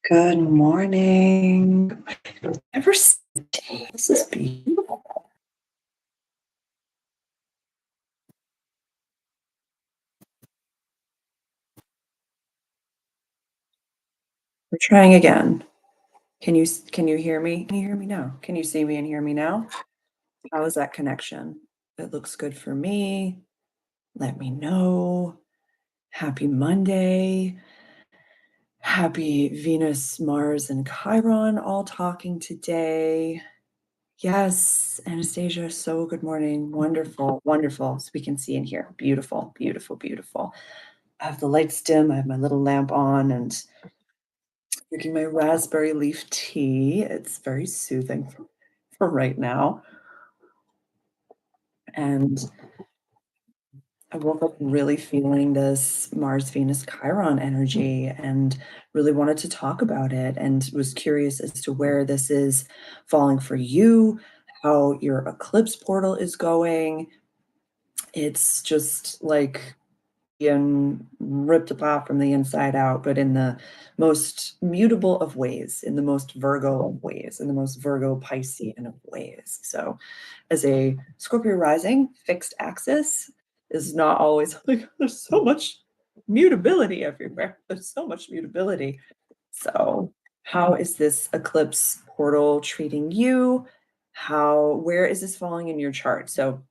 Good morning. Ever since this is beautiful. We're trying again. Can you hear me? Can you hear me now? Can you see me and hear me now? How is that connection? It looks good for me. Let me know. Happy Monday. Happy Venus, Mars, and Chiron all talking today. Yes, Anastasia, so good morning. Wonderful, wonderful. So we can see and hear. Beautiful, beautiful, beautiful. I have the lights dim. I have my little lamp on and drinking my raspberry leaf tea. It's very soothing for right now. And I woke up really feeling this Mars Venus Chiron energy and really wanted to talk about it and was curious as to where this is falling for you, how your eclipse portal is going. It's just like and ripped apart from the inside out, but in the most mutable of ways, in the most Virgo of ways, in the most Virgo Piscean of ways. So, as a Scorpio rising, fixed axis is not always like there's so much mutability everywhere. There's so much mutability. So, how is this eclipse portal treating you? Where is this falling in your chart? So,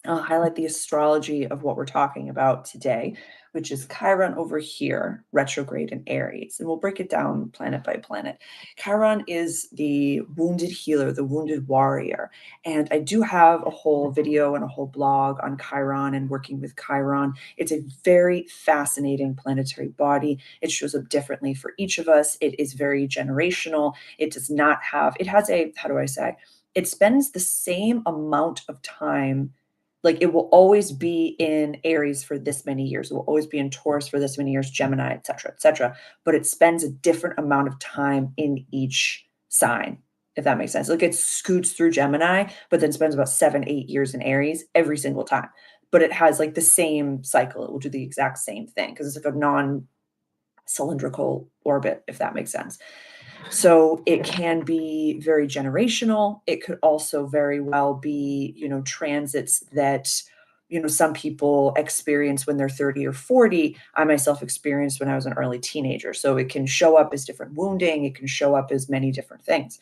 I'll highlight the astrology of what we're talking about today, which is Chiron over here, retrograde in Aries. And we'll break it down planet by planet. Chiron is the wounded healer, the wounded warrior. And I do have a whole video and a whole blog on Chiron and working with Chiron. It's a very fascinating planetary body. It shows up differently for each of us. It is very generational. It does not have, it has a, how do I say, it spends the same amount of time, like it will always be in Aries for this many years. It will always be in Taurus for this many years, Gemini, et cetera, et cetera. But it spends a different amount of time in each sign, if that makes sense. Like it scoots through Gemini, but then spends about 7, 8 years in Aries every single time. But it has like the same cycle. It will do the exact same thing because it's like a non-cylindrical orbit, if that makes sense. So it can be very generational. It could also very well be, transits that, some people experience when they're 30 or 40. I myself experienced when I was an early teenager. So it can show up as different wounding. It can show up as many different things.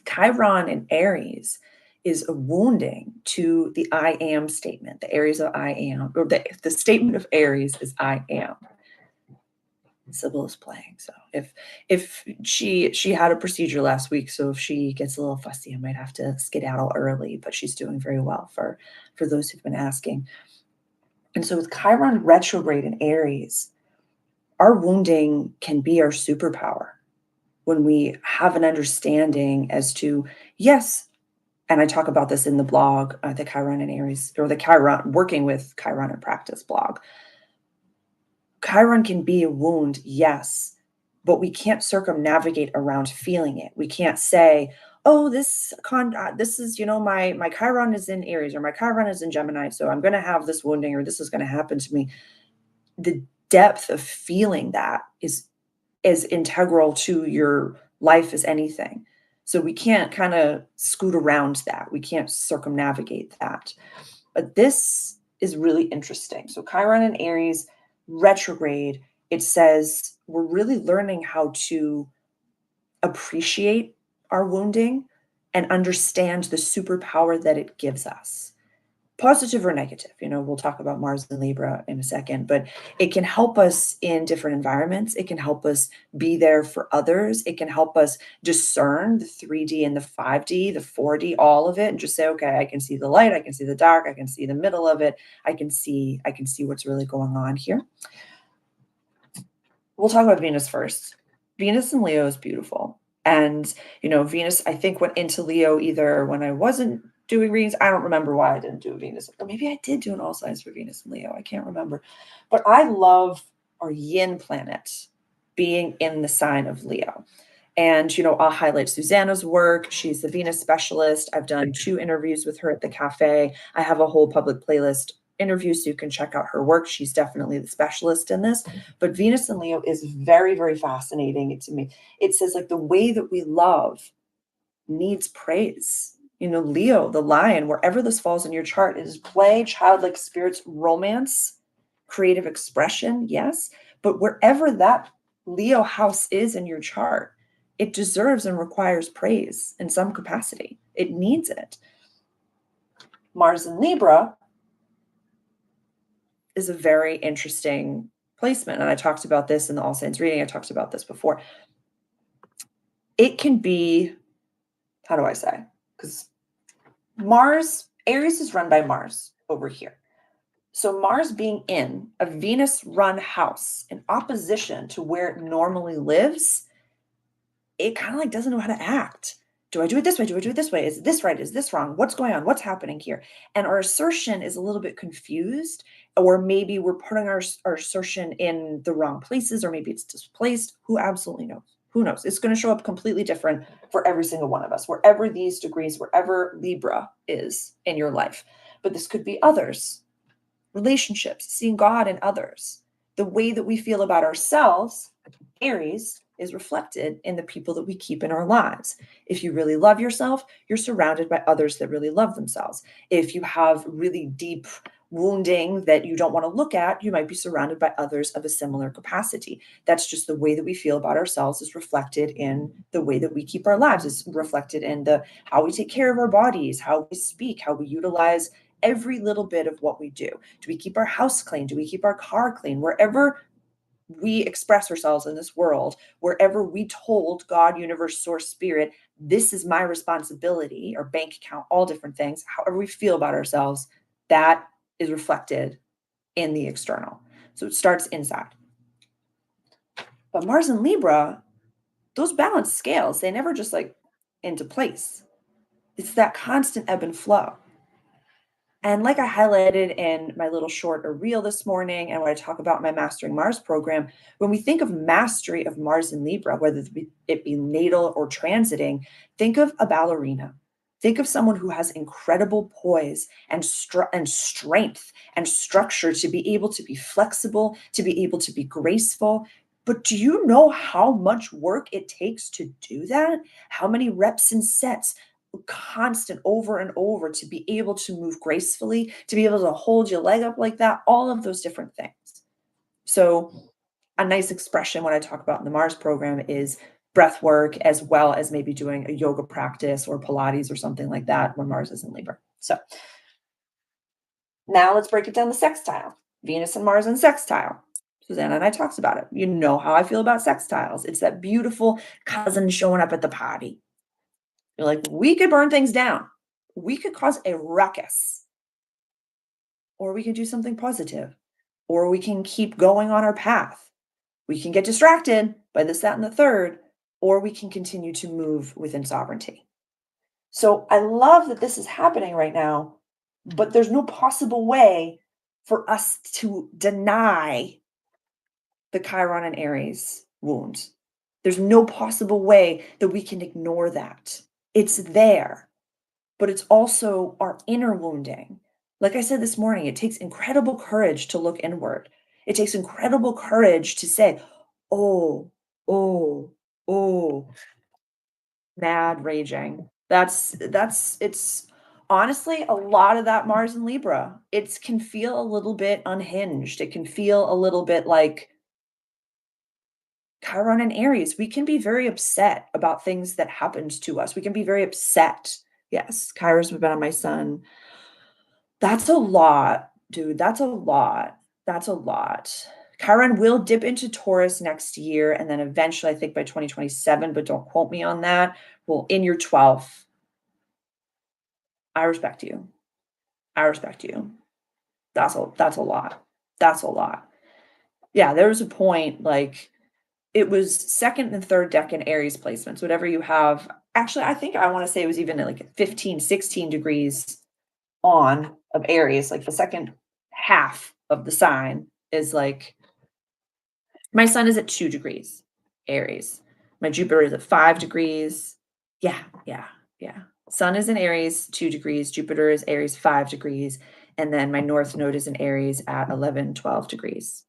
Chiron in Aries is a wounding to the I am statement, the Aries of I am, or the statement of Aries is I am. Sybil is playing. So if she had a procedure last week, so if she gets a little fussy, I might have to skedaddle early, but she's doing very well for those who've been asking. And so with Chiron retrograde in Aries, our wounding can be our superpower when we have an understanding as to, yes, and I talk about this in the blog, the Chiron and Aries, or the Chiron working with Chiron in practice blog. Chiron can be a wound, yes, but we can't circumnavigate around feeling it. We can't say, "Oh, this is, my Chiron is in Aries or my Chiron is in Gemini, so I'm going to have this wounding or this is going to happen to me." The depth of feeling that is as integral to your life as anything. So we can't kind of scoot around that. We can't circumnavigate that. But this is really interesting. So Chiron and Aries retrograde, it says we're really learning how to appreciate our wounding and understand the superpower that it gives us. Positive or negative, we'll talk about Mars and Libra in a second, but it can help us in different environments. It can help us be there for others. It can help us discern the 3D and the 5D, the 4D, all of it, and just say, okay, I can see the light, I can see the dark, I can see the middle of it. I can see what's really going on here. We'll talk about Venus first. Venus in Leo is beautiful. And, Venus, I think, went into Leo either when I wasn't doing readings. I don't remember why I didn't do Venus. Or maybe I did do an all signs for Venus and Leo. I can't remember. But I love our yin planet being in the sign of Leo. And, I'll highlight Susanna's work. She's the Venus specialist. I've done 2 interviews with her at the cafe. I have a whole public playlist interview so you can check out her work. She's definitely the specialist in this. But Venus and Leo is very, very fascinating to me. It says like the way that we love needs praise. Leo, the lion, wherever this falls in your chart, is play, childlike spirits, romance, creative expression, yes. But wherever that Leo house is in your chart, it deserves and requires praise in some capacity. It needs it. Mars in Libra is a very interesting placement. And I talked about this in the All Saints reading. I talked about this before. It can be, how do I say? Because Aries is run by Mars over here. So Mars being in a Venus run house in opposition to where it normally lives, it kind of like doesn't know how to act. Do I do it this way? Do I do it this way? Is this right? Is this wrong? What's going on? What's happening here? And our assertion is a little bit confused, or maybe we're putting our assertion in the wrong places, or maybe it's displaced. Who absolutely knows? Who knows? It's going to show up completely different for every single one of us, wherever these degrees, wherever Libra is in your life. But this could be others, relationships, seeing God in others. The way that we feel about ourselves, Aries, is reflected in the people that we keep in our lives. If you really love yourself, you're surrounded by others that really love themselves. If you have really deep wounding that you don't want to look at, you might be surrounded by others of a similar capacity. That's just the way that we feel about ourselves is reflected in the way that we keep our lives, is reflected in the how we take care of our bodies, how we speak, how we utilize every little bit of what we do. Do we keep our house clean? Do we keep our car clean? Wherever we express ourselves in this world, wherever we told God, universe, source, spirit, this is my responsibility, or bank account, all different things, however we feel about ourselves, that is reflected in the external. So it starts inside. But Mars and Libra, those balanced scales, they never just like into place. It's that constant ebb and flow. And like I highlighted in my little short or reel this morning, and when I talk about my Mastering Mars program, when we think of mastery of Mars in Libra, whether it be natal or transiting, think of a ballerina. Think of someone who has incredible poise and strength and structure to be able to be flexible, to be able to be graceful. But do you know how much work it takes to do that? How many reps and sets? Constant over and over to be able to move gracefully, to be able to hold your leg up like that, all of those different things. So a nice expression when I talk about in the Mars program is breath work, as well as maybe doing a yoga practice or Pilates or something like that when Mars is in Libra. So now let's break it down the sextile. Venus and Mars in sextile. Susanna and I talked about it. You know how I feel about sextiles. It's that beautiful cousin showing up at the party. You're like, we could burn things down. We could cause a ruckus. Or we could do something positive. Or we can keep going on our path. We can get distracted by this, that, and the third. Or we can continue to move within sovereignty. So I love that this is happening right now, but there's no possible way for us to deny the Chiron and Aries wound. There's no possible way that we can ignore that. It's there, but it's also our inner wounding. Like I said this morning, it takes incredible courage to look inward. It takes incredible courage to say, oh, oh, oh, mad raging. It's honestly a lot of that Mars and Libra. It can feel a little bit unhinged. It can feel a little bit like Chiron and Aries. We can be very upset about things that happened to us. We can be very upset. Yes, Chiron's been on my son. That's a lot, dude. That's a lot. That's a lot. Chiron will dip into Taurus next year, and then eventually, I think by 2027, but don't quote me on that. Well, in your 12th, I respect you. I respect you. That's a lot. That's a lot. Yeah, there was a point like it was second and third deck in Aries placements, whatever you have. Actually, I think I want to say it was even like 15, 16 degrees on of Aries, like the second half of the sign is like my sun is at 2 degrees Aries. My Jupiter is at 5 degrees. Yeah, yeah, yeah. Sun is in Aries, 2 degrees. Jupiter is Aries, 5 degrees. And then my north node is in Aries at 11, 12 degrees.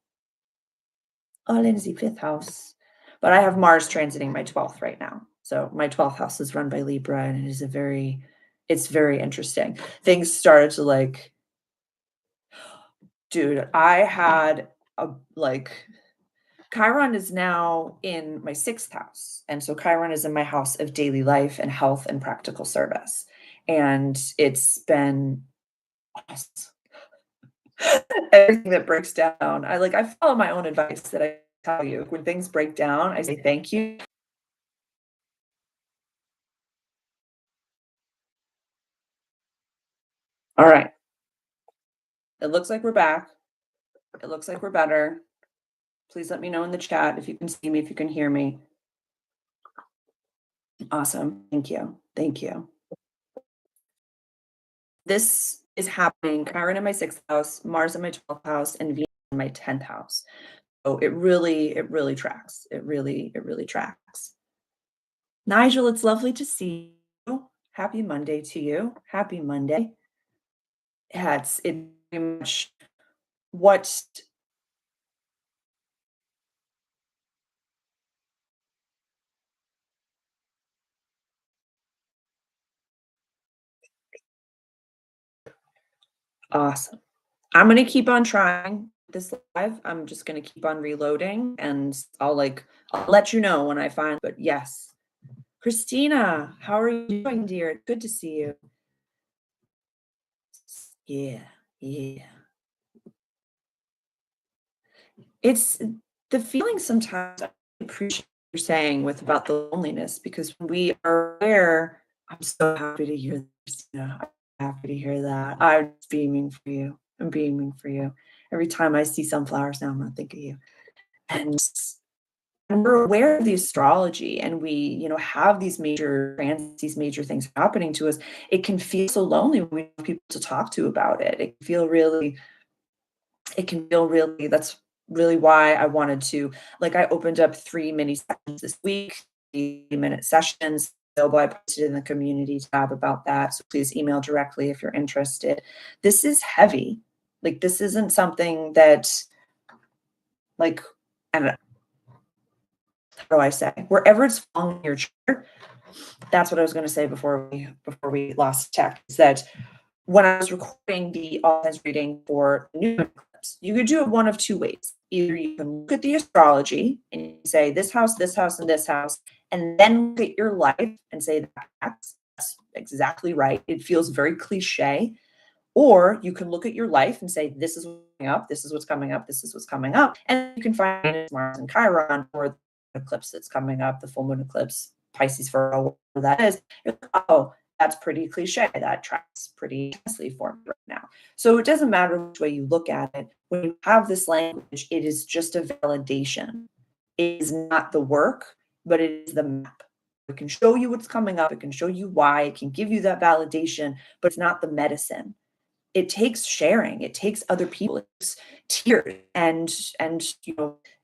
All in the fifth house. But I have Mars transiting my 12th right now. So my 12th house is run by Libra and it is it's very interesting. Things started to like, dude, I had a like Chiron is now in my sixth house. And so Chiron is in my house of daily life and health and practical service. And it's been awesome. Everything that breaks down, I follow my own advice that I tell you. When things break down, I say thank you. All right. It looks like we're back. It looks like we're better. Please let me know in the chat if you can see me, if you can hear me. Awesome. Thank you. Thank you. This is happening Chiron in my sixth house, Mars in my 12th house, and Venus in my 10th house. So it really tracks. It really tracks. Nigel, it's lovely to see you. Happy Monday to you. Happy Monday. Yeah, it's very much what awesome. I'm gonna keep on trying this live. I'm just gonna keep on reloading and I'll let you know when I find but yes. Christina, how are you doing, dear? Good to see you. Yeah, yeah. It's the feeling sometimes I appreciate what you're saying with about the loneliness because when we are aware, I'm so happy to hear this. Yeah, I'm happy to hear that. I'm beaming for you. I'm beaming for you. Every time I see sunflowers now, I'm gonna think of you. And we're aware of the astrology and we, have these major transits, these major things happening to us. It can feel so lonely when we have people to talk to about it. It can feel really that's really why I wanted to I opened up 3 mini sessions this week, 30-minute sessions available. I posted in the community tab about that, so please email directly if you're interested. This is heavy. This isn't something that, like, I don't know, how do I say? Wherever it's falling in your chart, that's what I was gonna say before we lost tech, is that when I was recording the all-hands reading for the Moon Eclipse, you could do it one of two ways. Either you can look at the astrology and you say this house, and this house, and then look at your life and say that's exactly right. It feels very cliche. Or you can look at your life and say, this is what's coming up, this is what's coming up, this is what's coming up. And you can find Mars and Chiron or the eclipse that's coming up, the full moon eclipse, Pisces for whatever that is. You're like, oh, that's pretty cliche. That tracks pretty nicely for me right now. So it doesn't matter which way you look at it. When you have this language, it is just a validation. It is not the work, but it is the map. It can show you what's coming up. It can show you why. It can give you that validation, but it's not the medicine. It takes sharing, it takes other people, it's tears and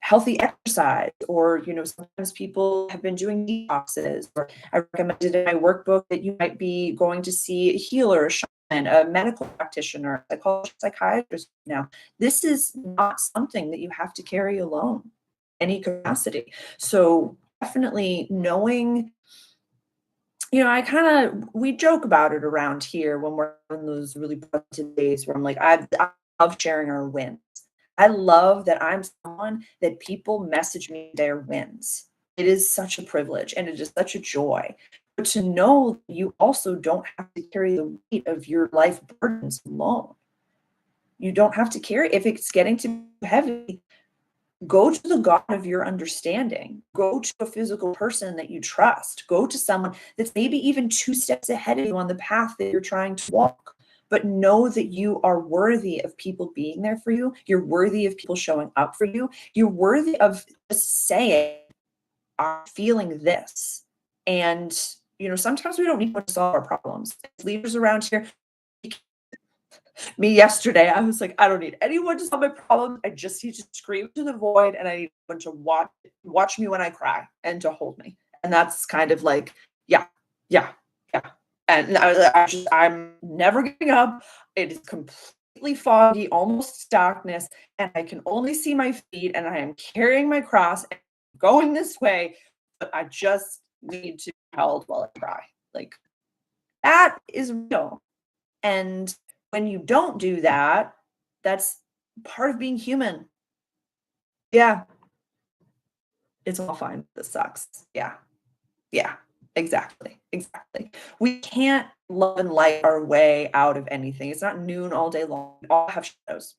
healthy exercise, or sometimes people have been doing detoxes, or I recommended in my workbook that you might be going to see a healer, a shaman, a medical practitioner, a psychologist, psychiatrist now. This is not something that you have to carry alone, any capacity. So definitely knowing, I kind of we joke about it around here when we're in those really positive days where I'm like, I love sharing our wins. I love that I'm someone that people message me their wins. It is such a privilege and it is such a joy. But to know you also don't have to carry the weight of your life burdens alone. You don't have to carry if it's getting too heavy. Go to the God of your understanding. Go to a physical person that you trust. Go to someone that's maybe even 2 steps ahead of you on the path that you're trying to walk. But know that you are worthy of people being there for you. You're worthy of people showing up for you. You're worthy of just saying, I'm feeling this. And, sometimes we don't need to solve our problems. As leaders around here, me yesterday, I was like, I don't need anyone to solve my problems. I just need to scream to the void and I need someone to watch me when I cry and to hold me. And that's kind of like, yeah, yeah, yeah. And I'm never giving up. It is completely completely foggy, almost darkness, and I can only see my feet, and I am carrying my cross and going this way, but I just need to be held while I cry. Like, that is real. And when you don't do that, that's part of being human. Yeah, it's all fine. This sucks. Yeah. Yeah, exactly, exactly. We can't love and light our way out of anything. It's not noon all day long. We all have shadows.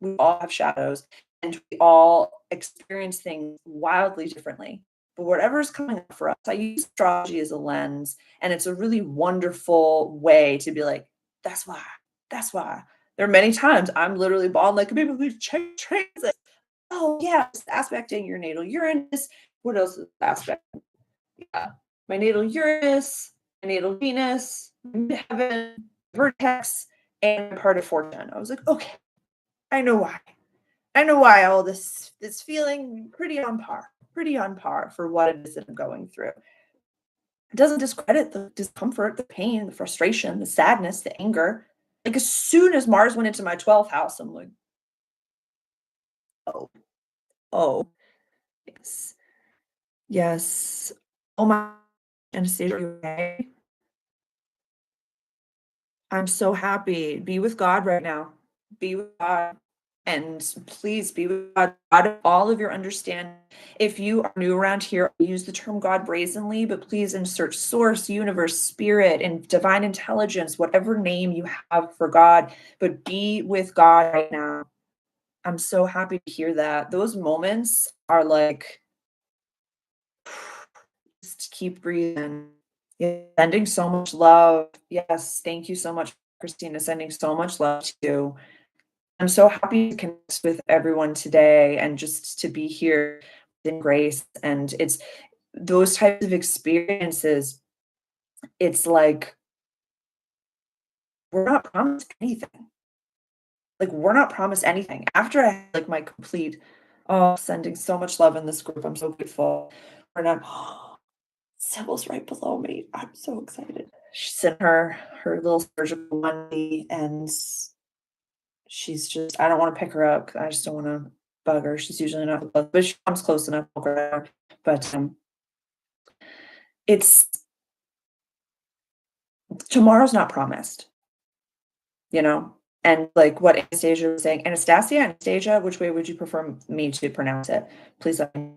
We all have shadows, and we all experience things wildly differently. But whatever's coming up for us, I use astrology as a lens, and it's a really wonderful way to be like, that's why. That's why. There are many times I'm literally bawling like, maybe we check transit. Oh yeah, it's aspecting your natal Uranus. What else is aspect? Yeah. My natal Uranus, my natal Venus, midheaven, vertex, and part of fortune. I was like, okay, I know why. I know why all this feeling pretty on par for what it is that I'm going through. It doesn't discredit the discomfort, the pain, the frustration, the sadness, the anger. Like as soon as Mars went into my 12th house, I'm like, oh, oh, yes, yes. Oh my, Anastasia, are you okay? I'm so happy. Be with God right now. Be with God. And please be with God, God of all of your understanding. If you are new around here, I use the term God brazenly, but please insert source, universe, spirit, and divine intelligence, whatever name you have for God, but be with God right now. I'm so happy to hear that. Those moments are like, just keep breathing. Yeah, sending so much love. Yes, thank you so much, Christina. Sending so much love to you. I'm so happy to connect with everyone today and just to be here in grace. And it's those types of experiences, it's like we're not promised anything. Like we're not promised anything. After I had like my complete, oh, sending so much love in this group. I'm so grateful. We're not Sybil's right below me. I'm so excited. She's in her little surgical onesie, and she's just I don't wanna pick her up 'cause I just don't wanna bug her. She's usually not close, but if she comes close enough, I'll grab her. But, it's tomorrow's not promised, you know? And, like, what Anastasia was saying Anastasia? Anastasia? Which way would you prefer me to pronounce it? Please let me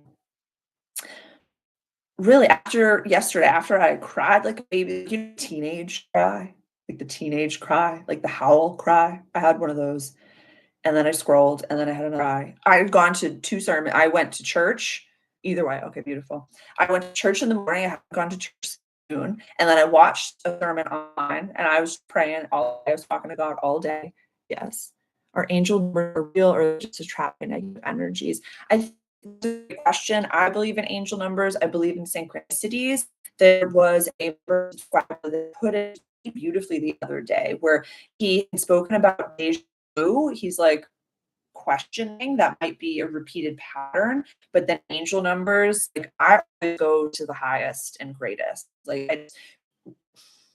really, after yesterday, after I cried like a baby, you know, teenage cry, like the teenage cry, like the howl cry, I had one of those. And then I scrolled, and then I had another eye. I had gone to 2 sermon I went to church either way, okay, beautiful. I went to church in the morning, I had gone to church soon, and then I watched a sermon online, and I was praying all I was talking to God all day. Yes. Are angel numbers real or just a trap in negative energies? I think it's a great question. I believe in angel numbers, I believe in synchronicities. There was a subscriber that put it beautifully the other day where he had spoken about deja he's like questioning that might be a repeated pattern, but then angel numbers, like I always go to the highest and greatest. Like,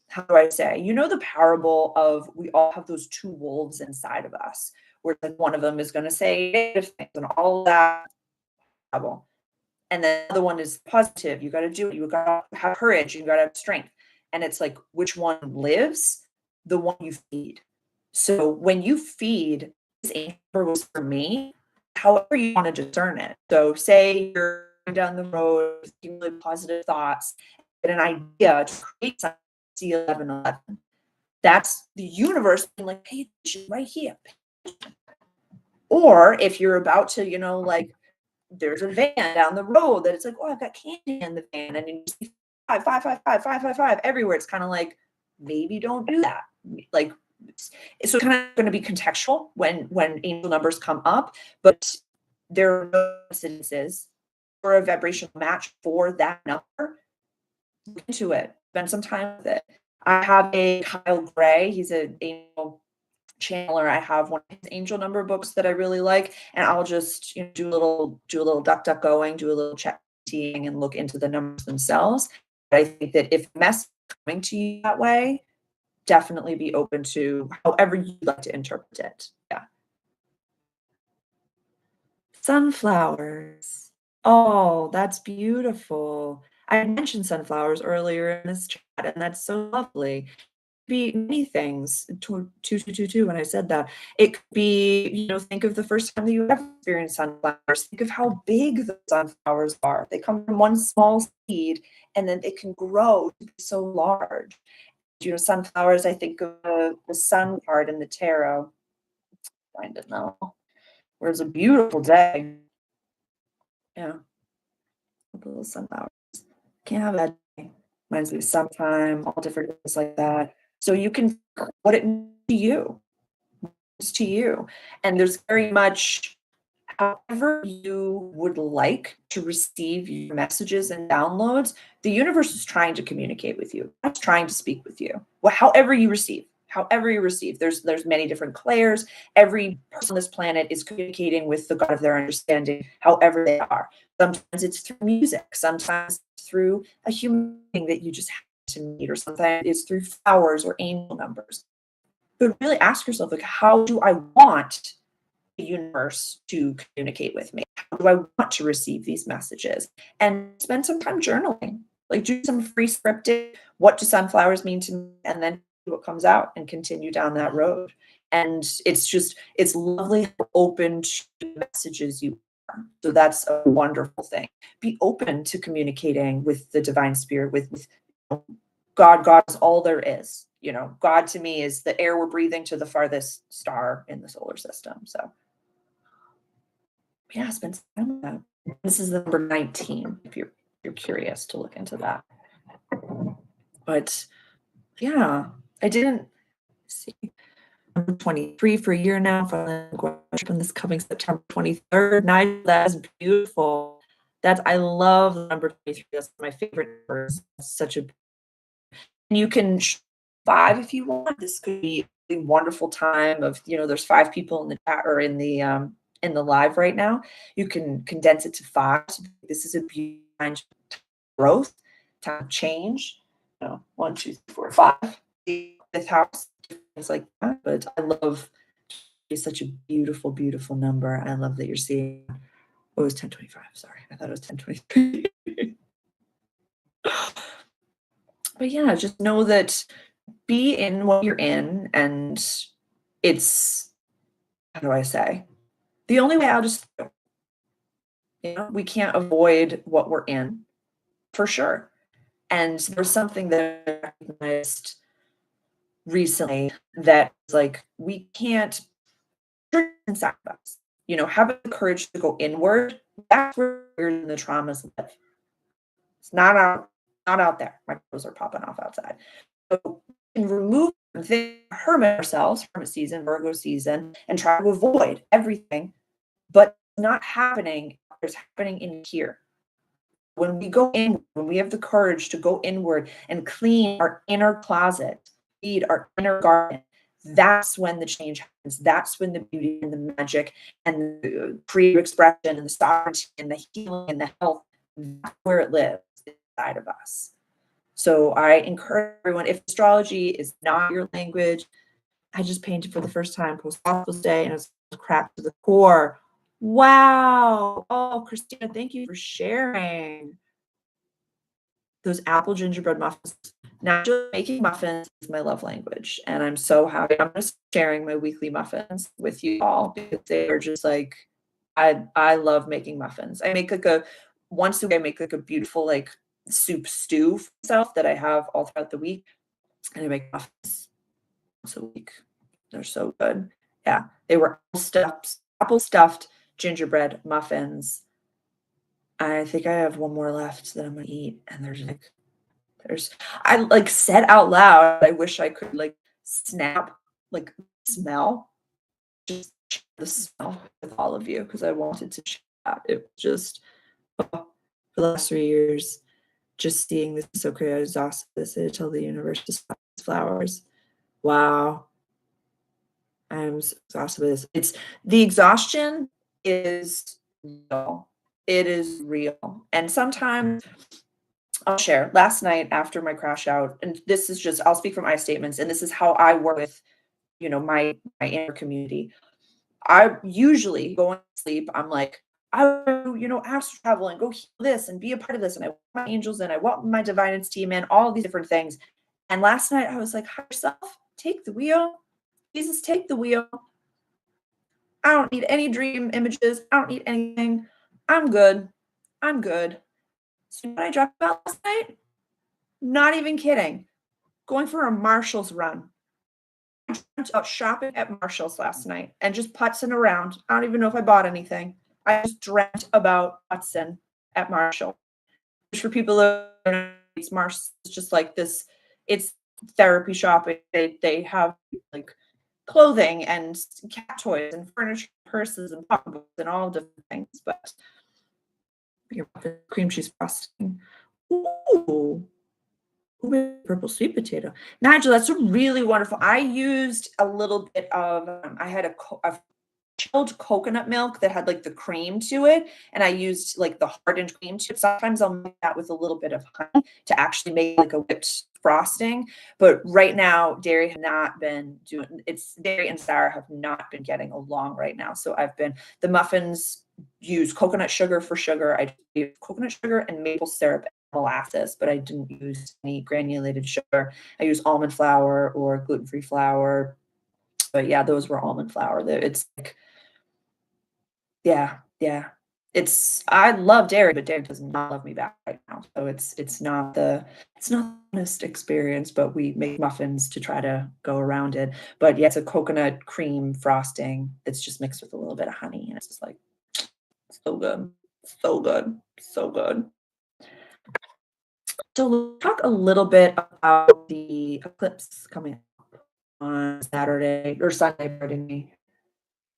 how do I say? You know the parable of we all have those two wolves inside of us, where like one of them is going to say negative things and all that trouble, and then the other one is positive. You got to do it. You got to have courage. You got to have strength. And it's like which one lives? The one you feed. So when you feed, this anchor was for me, however you want to discern it. So say you're going down the road, thinking really positive thoughts, get an idea to create something, see 1111. That's the universe being like, pay attention right here. Or if you're about to, like there's a van down the road that it's like, oh, I've got candy in the van, and you see five, five, five, five, five, five, five everywhere. It's kind of like maybe don't do that. Like, so kind of going to be contextual when angel numbers come up, but there are no incidences for a vibrational match for that number. Look into it. Spend some time with it. I have a Kyle Gray. He's an angel channeler. I have one of his angel number books that I really like, and I'll just do a little duck duck going, do a little chatting, and look into the numbers themselves. But I think that if a mess is coming to you that way, definitely be open to however you'd like to interpret it. Yeah. Sunflowers. Oh, that's beautiful. I mentioned sunflowers earlier in this chat, and that's so lovely. Be many things. 2222 when I said that. It could be, think of the first time that you ever experienced sunflowers. Think of how big the sunflowers are. They come from one small seed and then it can grow to be so large. Sunflowers, I think of the sun card in the tarot. Find it now. Where it's a beautiful day. Yeah, little sunflowers. Can't have that day. Reminds me of summertime, all different things like that. So you can what it means to you. To you. And there's very much however you would like to receive your messages and downloads, the universe is trying to communicate with you. It's trying to speak with you. Well, however you receive. There's many different clairs. Every person on this planet is communicating with the God of their understanding, however they are. Sometimes it's through music, sometimes it's through a human being that you just happen to meet, or sometimes it's through flowers or angel numbers. But really ask yourself, like, how do I want the universe to communicate with me? How do I want to receive these messages? And spend some time journaling. Like, do some free scripting. What do sunflowers mean to me? And then see what comes out and continue down that road. And it's lovely how open to the messages you are. So that's a wonderful thing. Be open to communicating with the divine spirit, with God. God is all there is. God to me is the air we're breathing to the farthest star in the solar system. So yeah, spend some time with that. This is the number 19, if you're curious to look into that. But yeah, I didn't see. I'm 23 for a year now, from this coming September 23rd. Nigel, that is beautiful. I love the number 23. That's my favorite number. It's such a you can 5 if you want. This could be a wonderful time of, there's 5 people in the chat or in the live right now. You can condense it to 5. This is a beautiful time of growth, time of change. 1, 2, 3, 4, 5. The 5th house, things like that. But I love it's such a beautiful, beautiful number. I love that you're seeing. Oh, it was 1025. Sorry, I thought it was 1023. But yeah, just know that be in what you're in, and it's how do I say? The only way I'll just we can't avoid what we're in for sure. And there's something that I recognized recently that is like we can't inside of us. Having the courage to go inward, that's where the traumas live. It's not out there. My clothes are popping off outside. So we can remove the hermit ourselves, hermit season, Virgo season, and try to avoid everything, but not happening. It's happening in here. When we go in, when we have the courage to go inward and clean our inner closet, feed our inner garden, that's when the change happens. That's when the beauty and the magic and the creative expression and the sovereignty and the healing and the health, that's where it lives inside of us. So I encourage everyone, if astrology is not your language, I just painted for the first time post Hospice Day, and it's cracked to the core. Wow. Oh, Christina, thank you for sharing. Those apple gingerbread muffins. Naturally, making muffins is my love language, and I'm so happy. I'm just sharing my weekly muffins with you all because they are just like I love making muffins. I make once a week. I make like a beautiful like soup stew for myself that I have all throughout the week, and I make muffins once a week. They're so good. Yeah, they were apple stuffed gingerbread muffins. I think I have one more left that I'm gonna eat, and I like said out loud, I wish I could like snap, like smell, just share the smell with all of you because I wanted to share that. It was just for the last 3 years, just seeing this so exhausted to tell the universe to stop these flowers. Wow. I'm so exhausted with this. The exhaustion is real. It is real. And sometimes I'll share. Last night after my crash out, and this is just I'll speak from my statements, and this is how I work with, my inner community. I usually going to sleep, I'm like, I want to, astral travel and go heal this and be a part of this. And I want my angels in, I want my divinance team in, all these different things. And last night I was like, higher self, take the wheel. Jesus, take the wheel. I don't need any dream images. I don't need anything. I'm good. I'm good. So when I dropped out last night, not even kidding, going for a Marshall's run. I dreamt about shopping at Marshall's last night and just putzing around. I don't even know if I bought anything. I just dreamt about putzing at Marshall. Which for people that don't know, it's Marshall. It's just like this. It's therapy shopping. They have like clothing and cat toys and furniture, purses and pocketbooks and all different things. But your cream cheese frosting. Ooh, purple sweet potato. Nigel, that's a really wonderful. I used a little bit of, I had a chilled coconut milk that had like the cream to it, and I used like the hardened cream to it. Sometimes I'll make that with a little bit of honey to actually make like a whipped frosting. But right now, dairy has not been doing it's dairy and Sarah have not been getting along right now. So the muffins use coconut sugar for sugar. I use coconut sugar and maple syrup and molasses, but I didn't use any granulated sugar. I use almond flour or gluten-free flour. But yeah, those were almond flour. It's like yeah, yeah. I love dairy, but dairy does not love me back right now. So it's not the honest experience, but we make muffins to try to go around it. But yeah, it's a coconut cream frosting that's just mixed with a little bit of honey, and it's just like so good. So good. So good. So let's talk a little bit about the eclipse coming up on Saturday or Sunday, pardon me.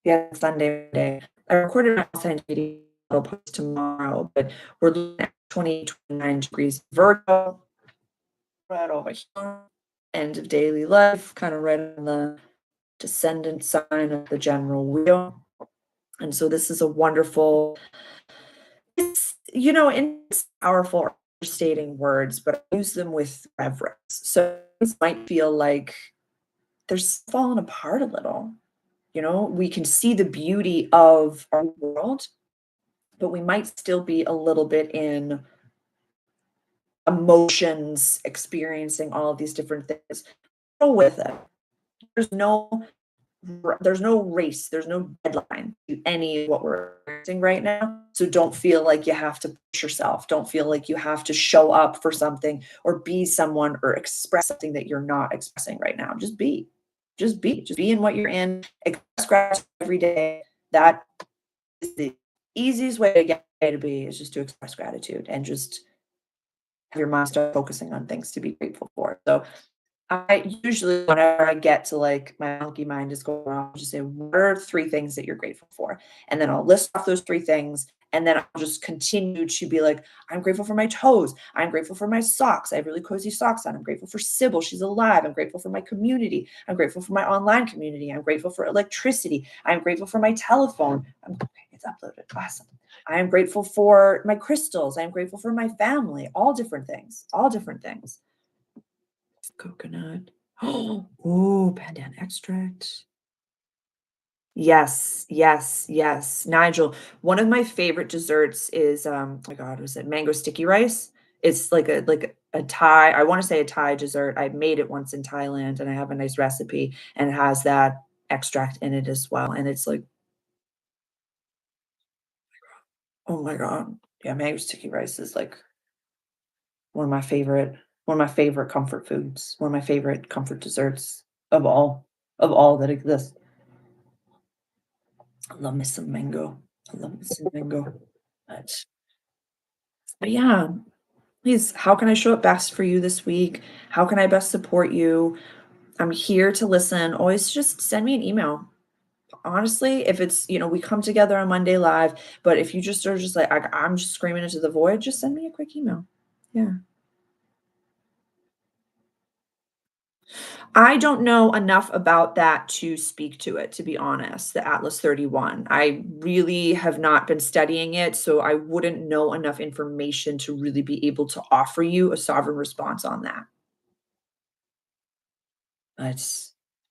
Yeah, Sunday day. I recorded my Sunday video. I'll post tomorrow, but we're looking at 29 degrees Virgo, right over here. End of daily life, kind of right on the descendant sign of the general wheel. And so this is a wonderful, and it's powerful stating words, but I use them with reverence. So this might feel like there's falling apart a little. We can see the beauty of our world, but we might still be a little bit in emotions, experiencing all of these different things. Go with it. There's no there's no race, there's no deadline to any of what we're experiencing right now. So don't feel like you have to push yourself. Don't feel like you have to show up for something or be someone or express something that you're not expressing right now. Just be. Just be. Just be in what you're in. Express gratitude every day. That is the easiest way to get to be is just to express gratitude and just have your mind start focusing on things to be grateful for. So I usually, whenever I get to like my monkey mind is going off, I'll just say, what are three things that you're grateful for? And then I'll list off those three things. And then I'll just continue to be like, I'm grateful for my toes. I'm grateful for my socks. I have really cozy socks on. I'm grateful for Sybil. She's alive. I'm grateful for my community. I'm grateful for my online community. I'm grateful for electricity. I'm grateful for my telephone. Okay, it's uploaded. Awesome. I am grateful for my crystals. I am grateful for my family. All different things. All different things. Coconut. Oh, pandan extract. Yes, yes, yes. Nigel, one of my favorite desserts is oh my God, was it mango sticky rice? It's like a Thai, I want to say a Thai dessert. I made it once in Thailand and I have a nice recipe and it has that extract in it as well. And it's like, oh my God. Yeah, mango sticky rice is like one of my favorite comfort foods, one of my favorite comfort desserts of all that exist. I love me some mango. I love me some mango. But, but yeah, please, how can I show up best for you this week? How can I best support you? I'm here to listen. Always just send me an email. Honestly, if it's, we come together on Monday live, but if you just are just like, I'm just screaming into the void, just send me a quick email. Yeah. I don't know enough about that to speak to it, to be honest, the Atlas 31. I really have not been studying it, so I wouldn't know enough information to really be able to offer you a sovereign response on that. But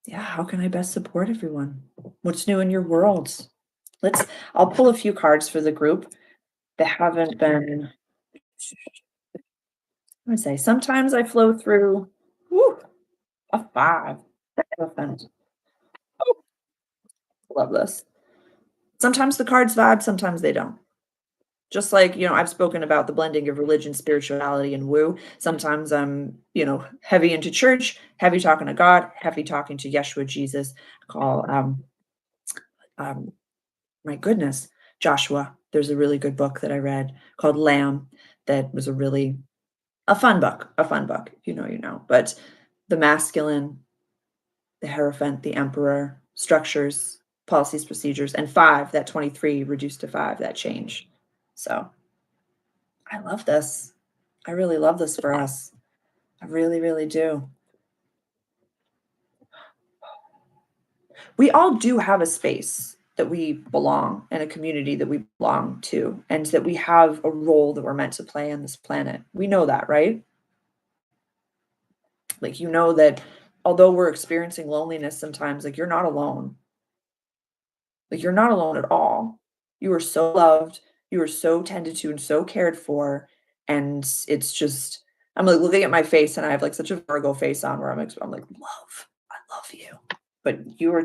yeah, how can I best support everyone? What's new in your world? Let's I'll pull a few cards for the group that haven't been I would say sometimes I flow through whew, a five. Elephant. Love this. Sometimes the cards vibe, sometimes they don't. Just like, I've spoken about the blending of religion, spirituality, and woo. Sometimes I'm, heavy into church, heavy talking to God, heavy talking to Yeshua, Jesus. Call, um, my goodness, Joshua. There's a really good book that I read called Lamb that was a fun book, a fun book. If you know, you know. But the masculine, the Hierophant, the Emperor, structures, policies, procedures, and five, that 23 reduced to five, that change. So I love this. I really love this for us. I really, really do. We all do have a space that we belong and a community that we belong to, and that we have a role that we're meant to play on this planet. We know that, right? Like, that although we're experiencing loneliness sometimes, like, you're not alone. Like, you're not alone at all. You are so loved, you are so tended to and so cared for, and it's just I'm, like, looking at my face, and I have, like, such a Virgo face on where I'm like, "Love, I love you." But you're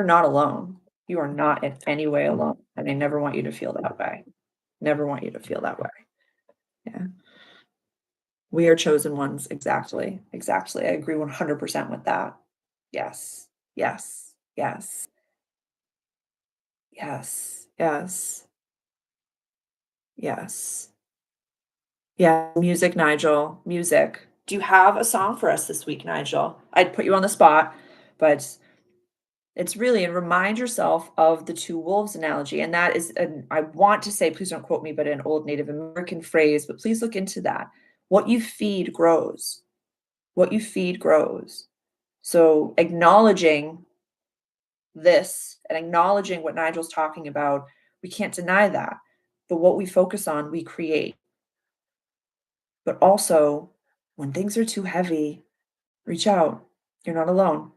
not alone. You are not in any way alone, and I never want you to feel that way. Never want you to feel that way. Yeah. We are chosen ones. Exactly, exactly. I agree 100% with that. Yes. Yes. Yes. Yes. Yes. Yes. Yeah, music, Nigel, music. Do you have a song for us this week, Nigel? I'd put you on the spot, but it's really and remind yourself of the two wolves analogy. And that is, an, I want to say, please don't quote me, but an old Native American phrase, but please look into that. What you feed grows. What you feed grows. So acknowledging this and acknowledging what Nigel's talking about, we can't deny that. But what we focus on, we create. But also, when things are too heavy, reach out. You're not alone.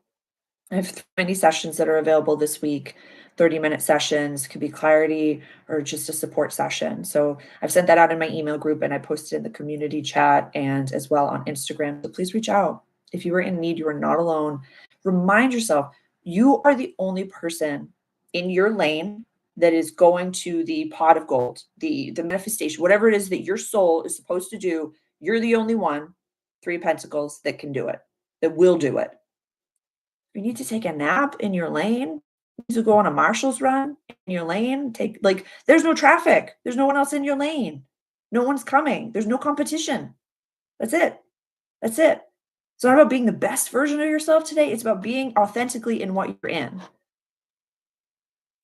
I have many sessions that are available this week. 30-minute sessions could be clarity or just a support session. So I've sent that out in my email group and I posted in the community chat and as well on Instagram. So please reach out. If you are in need, you are not alone. Remind yourself you are the only person in your lane that is going to the pot of gold, the manifestation, whatever it is that your soul is supposed to do. You're the only one, three of pentacles, that can do it, that will do it. You need to take a nap in your lane. You need to go on a Marshall's run in your lane. There's no traffic. There's no one else in your lane. No one's coming. There's no competition. That's it. That's it. It's not about being the best version of yourself today. It's about being authentically in what you're in.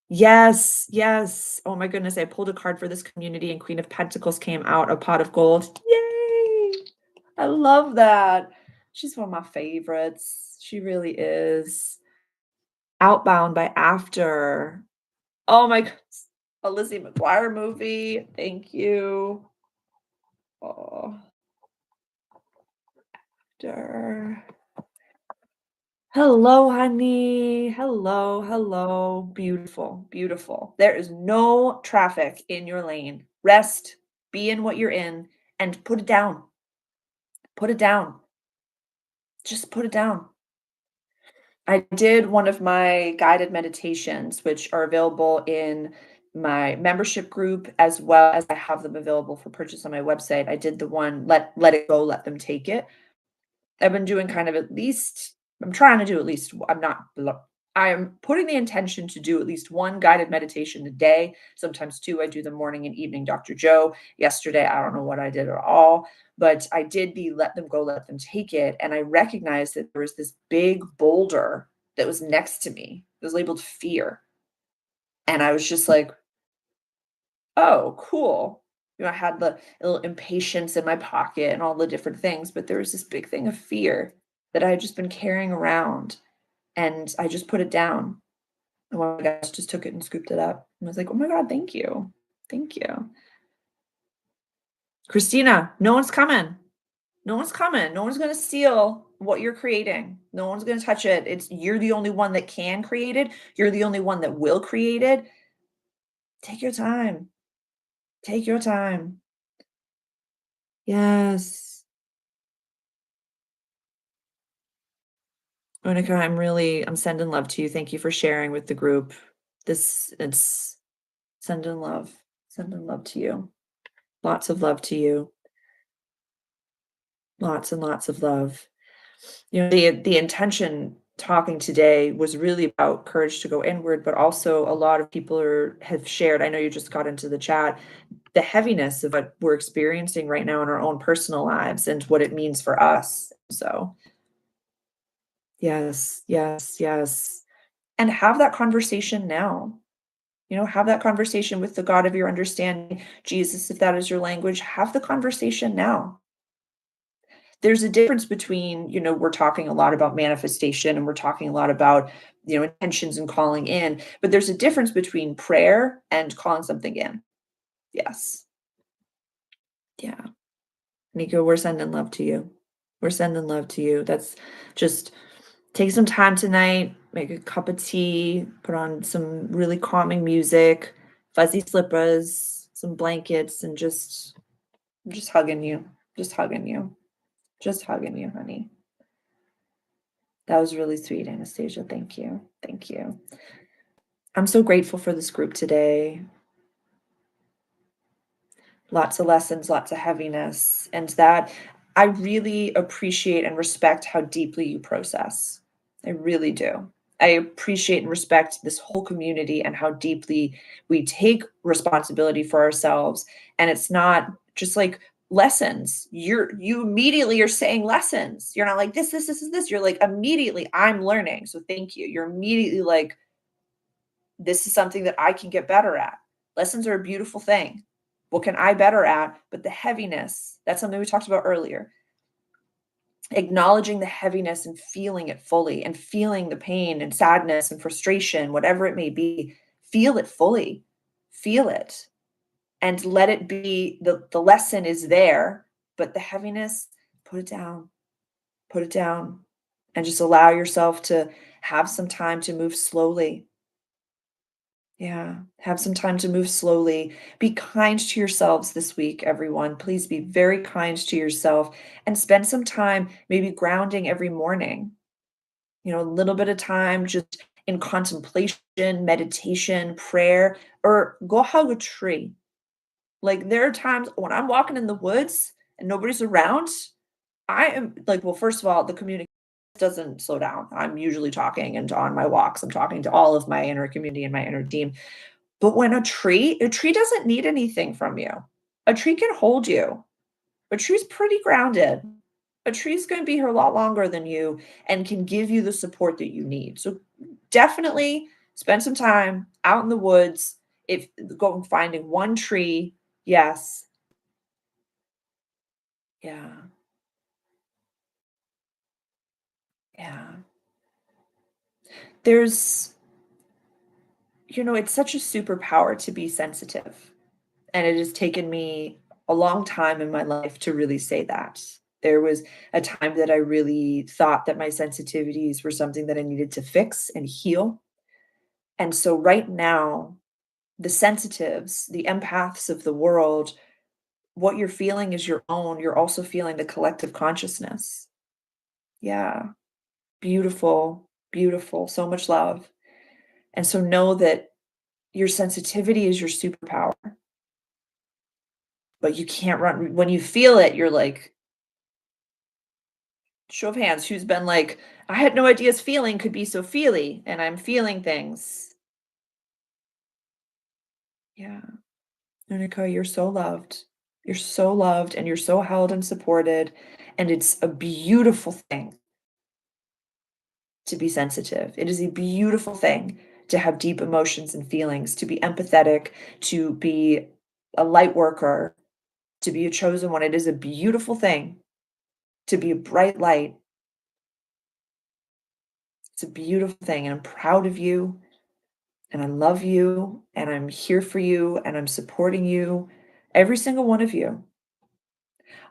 Yes, yes. Oh my goodness. I pulled a card for this community and Queen of Pentacles came out, a pot of gold. Yay! I love that. She's one of my favorites. She really is. Outbound by After. Oh my goodness. A Lizzie McGuire movie. Thank you. Oh, After. Hello, honey. Hello, hello. Beautiful, beautiful. There is no traffic in your lane. Rest, be in what you're in, and put it down. Put it down. Just put it down. I did one of my guided meditations, which are available in my membership group as well as I have them available for purchase on my website. I did the one let it go, let them take it. I've been doing kind of at least I'm trying to do at least I'm not I am putting the intention to do at least one guided meditation a day, sometimes two. I do the morning and evening Dr. Joe. Yesterday, I don't know what I did at all, but I did the let them go, let them take it. And I recognized that there was this big boulder that was next to me. It was labeled fear. And I was just like, oh, cool. I had the little impatience in my pocket and all the different things, but there was this big thing of fear that I had just been carrying around, and I just put it down. And one of the guys just took it and scooped it up and was like, "Oh my god, thank you. Thank you." "Christina, no one's coming. No one's coming. No one's gonna steal what you're creating. No one's gonna touch it. It's you're the only one that can create it. You're the only one that will create it. Take your time. Take your time." Yes. Monica, I'm sending love to you. Thank you for sharing with the group. This it's sending love. Sending love to you. Lots of love to you. Lots and lots of love. The intention talking today was really about courage to go inward, but also a lot of people have shared. I know you just got into the chat, the heaviness of what we're experiencing right now in our own personal lives and what it means for us. So, yes, yes, yes. And have that conversation now. Have that conversation with the God of your understanding, Jesus, if that is your language. Have the conversation now. There's a difference between, we're talking a lot about manifestation and we're talking a lot about, intentions and calling in, but there's a difference between prayer and calling something in. Yes. Yeah. Nico, we're sending love to you. We're sending love to you. That's just take some time tonight, make a cup of tea, put on some really calming music, fuzzy slippers, some blankets, and just hugging you. Just hugging you. Just hugging you, honey. That was really sweet, Anastasia. Thank you. Thank you. I'm so grateful for this group today. Lots of lessons, lots of heaviness, and that I really appreciate and respect how deeply you process. I really do. I appreciate and respect this whole community and how deeply we take responsibility for ourselves. And it's not just like lessons. You immediately are saying lessons. You're not like this is this. You're like immediately I'm learning. So thank you. You're immediately like this is something that I can get better at. Lessons are a beautiful thing. What can I better at? But the heaviness, that's something we talked about earlier. Acknowledging the heaviness and feeling it fully and feeling the pain and sadness and frustration, whatever it may be, feel it fully. Feel it and let it be the lesson is there, but the heaviness, put it down. Put it down and just allow yourself to have some time to move slowly. Yeah, have some time to move slowly. Be kind to yourselves this week, everyone. Please be very kind to yourself and spend some time maybe grounding every morning. A little bit of time just in contemplation, meditation, prayer, or go hug a tree. Like there are times when I'm walking in the woods and nobody's around, I am like, well, first of all, the communication doesn't slow down. I'm usually talking and on my walks, I'm talking to all of my inner community and my inner team. But when a tree doesn't need anything from you. A tree can hold you. A tree's pretty grounded. A tree's gonna be here a lot longer than you and can give you the support that you need. So definitely spend some time out in the woods. If go and finding one tree, yes. Yeah. Yeah. There's it's such a superpower to be sensitive. And it has taken me a long time in my life to really say that. There was a time that I really thought that my sensitivities were something that I needed to fix and heal. And so right now, the sensitives, the empaths of the world, what you're feeling is your own. You're also feeling the collective consciousness. Yeah. Beautiful, beautiful. So much love. And so know that your sensitivity is your superpower, but you can't run. When you feel it, you're like, show of hands, who's been like, "I had no idea feeling could be so feely, and I'm feeling things." Yeah. Unica, you're so loved. You're so loved, and you're so held and supported, and it's a beautiful thing to be sensitive. It is a beautiful thing to have deep emotions and feelings, to be empathetic, to be a light worker. to be a chosen one. It is a beautiful thing to be a bright light. It's a beautiful thing, and I'm proud of you, and I love you, and I'm here for you, and I'm supporting you, every single one of you.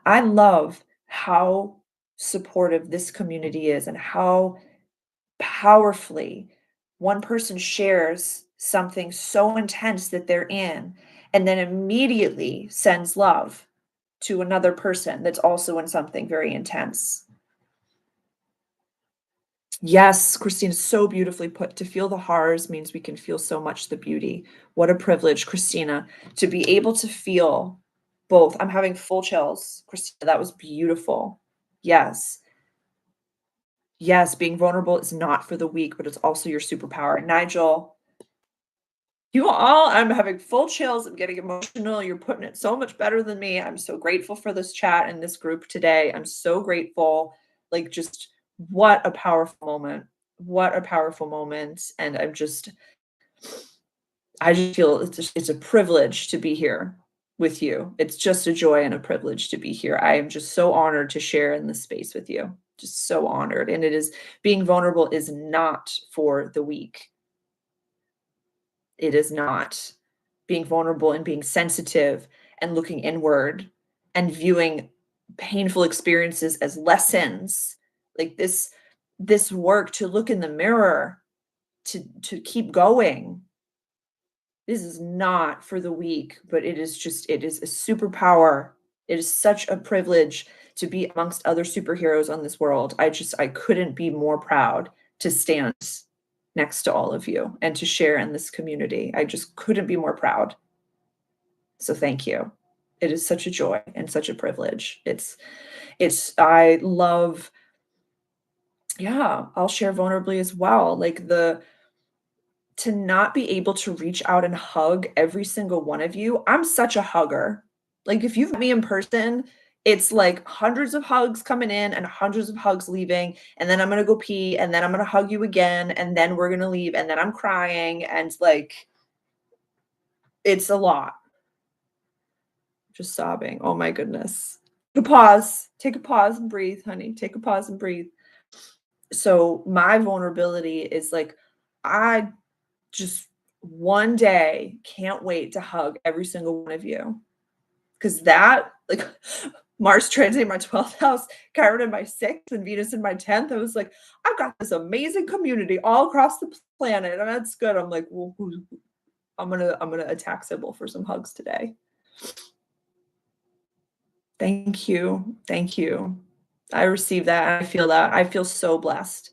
I love how supportive this community is and how powerfully one person shares something so intense that they're in and then immediately sends love to another person that's also in something very intense. Yes, Christine, so beautifully put. To feel the horrors means we can feel so much the beauty. What a privilege, Christina, to be able to feel both. I'm having full chills. Christina, that was beautiful. Yes. Yes, being vulnerable is not for the weak, but it's also your superpower. Nigel, I'm having full chills. I'm getting emotional. You're putting it so much better than me. I'm so grateful for this chat and this group today. I'm so grateful. Like, just what a powerful moment. What a powerful moment. And I just feel it's a privilege to be here with you. It's just a joy and a privilege to be here. I am just so honored to share in this space with you. Just so honored. And it is being vulnerable is not for the weak. It is not. Being vulnerable and being sensitive and looking inward and viewing painful experiences as lessons. Like this work to look in the mirror, to keep going. This is not for the weak, but it is a superpower. It is such a privilege to be amongst other superheroes on this world. I couldn't be more proud to stand next to all of you and to share in this community. I just couldn't be more proud. So thank you. It is such a joy and such a privilege. I love, yeah, I'll share vulnerably as well. Like the to not be able to reach out and hug every single one of you. I'm such a hugger. Like if you've met me in person, it's like hundreds of hugs coming in and hundreds of hugs leaving. And then I'm going to go pee and then I'm going to hug you again. And then we're going to leave. And then I'm crying. And like, it's a lot. Just sobbing. Oh my goodness. Take a pause. Take a pause and breathe, honey. Take a pause and breathe. So my vulnerability is like, I just one day can't wait to hug every single one of you. Because that, like, Mars transit my 12th house, Chiron in my 6th, and Venus in my 10th. I was like, I've got this amazing community all across the planet, and that's good. I'm like, well, I'm gonna attack Sybil for some hugs today. Thank you. Thank you. I receive that. I feel that. I feel so blessed.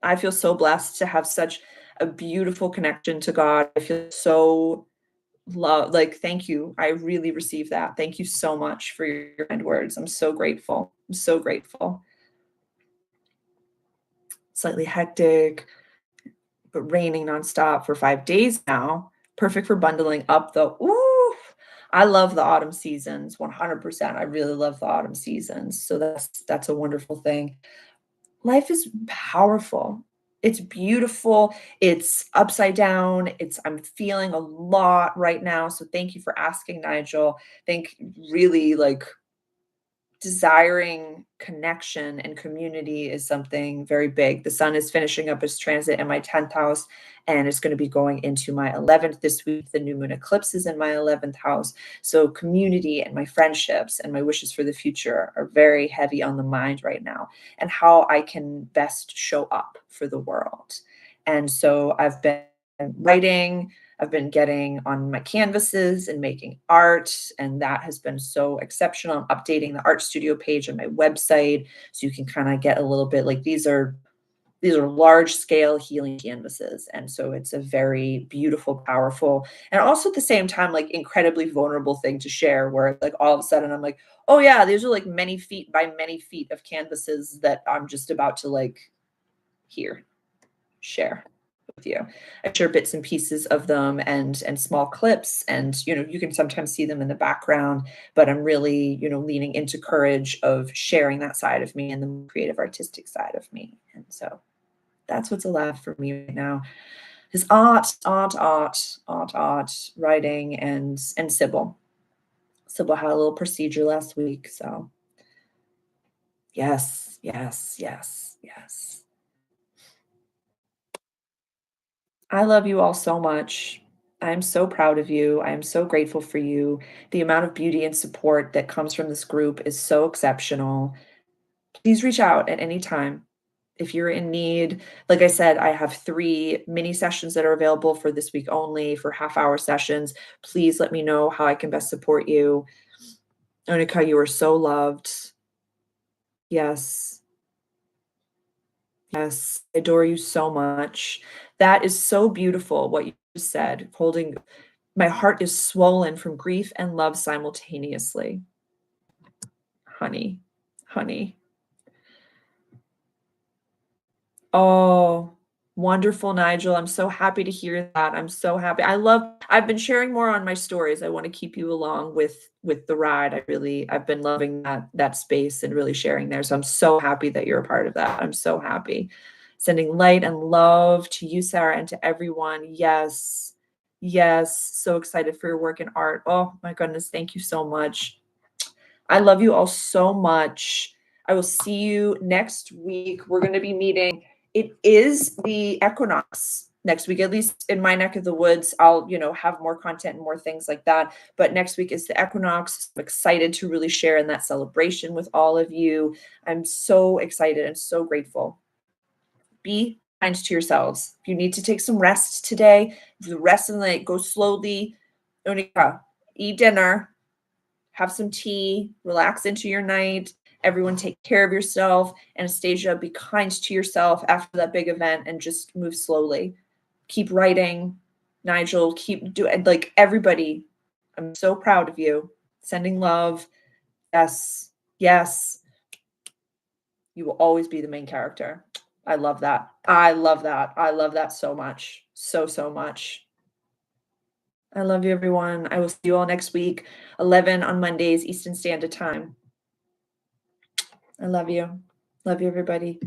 I feel so blessed to have such a beautiful connection to God. I feel so love like thank you. I really receive that. Thank you so much for your kind words. I'm so grateful. I'm so grateful. Slightly hectic, but raining nonstop for 5 days now. Perfect for bundling up the ooh. I love the autumn seasons 100%. I really love the autumn seasons. So that's a wonderful thing. Life is powerful. It's beautiful. It's upside down. I'm feeling a lot right now. So thank you for asking, Nigel. Think really like desiring connection and community is something very big. The sun is finishing up its transit in my 10th house and it's going to be going into my 11th this week. The new moon eclipse is in my 11th house. So community and my friendships and my wishes for the future are very heavy on the mind right now, and how I can best show up for the world. And so I've been writing, I've been getting on my canvases and making art, and that has been so exceptional. I'm updating the art studio page on my website so you can kind of get a little bit like these are large scale healing canvases. And so it's a very beautiful, powerful, and also at the same time, like incredibly vulnerable thing to share where like all of a sudden I'm like, oh yeah, these are like many feet by many feet of canvases that I'm just about to like here share with you. I share bits and pieces of them and small clips, and you can sometimes see them in the background, but I'm really leaning into courage of sharing that side of me and the creative artistic side of me. And so that's what's allowed for me right now is art, writing, and Sybil. Sybil had a little procedure last week, so yes, yes, yes, yes. I love you all so much. I am so proud of you. I am so grateful for you. The amount of beauty and support that comes from this group is so exceptional. Please reach out at any time if you're in need. Like I said, I have 3 mini sessions that are available for this week only for half-hour sessions. Please let me know how I can best support you. Onika, you are so loved. Yes. Yes. I adore you so much. That is so beautiful what you just said. Holding my heart is swollen from grief and love simultaneously. Honey, honey. Oh, wonderful, Nigel. I'm so happy to hear that. I'm so happy. I've been sharing more on my stories. I want to keep you along with the ride. I've been loving that space and really sharing there. So I'm so happy that you're a part of that. I'm so happy. Sending light and love to you, Sarah, and to everyone. Yes. Yes. So excited for your work in art. Oh my goodness. Thank you so much. I love you all so much. I will see you next week. We're going to be meeting. It is the equinox next week, at least in my neck of the woods. I'll, have more content and more things like that. But next week is the equinox. I'm excited to really share in that celebration with all of you. I'm so excited and so grateful. Be kind to yourselves. If you need to take some rest today, the rest of the night, go slowly. Onika, eat dinner, have some tea, relax into your night. Everyone take care of yourself. Anastasia, be kind to yourself after that big event and just move slowly. Keep writing. Nigel, keep doing, like, everybody. I'm so proud of you. Sending love. Yes. Yes. You will always be the main character. I love that. I love that. I love that so much. So, so much. I love you, everyone. I will see you all next week, 11 on Mondays, Eastern Standard Time. I love you. Love you, everybody.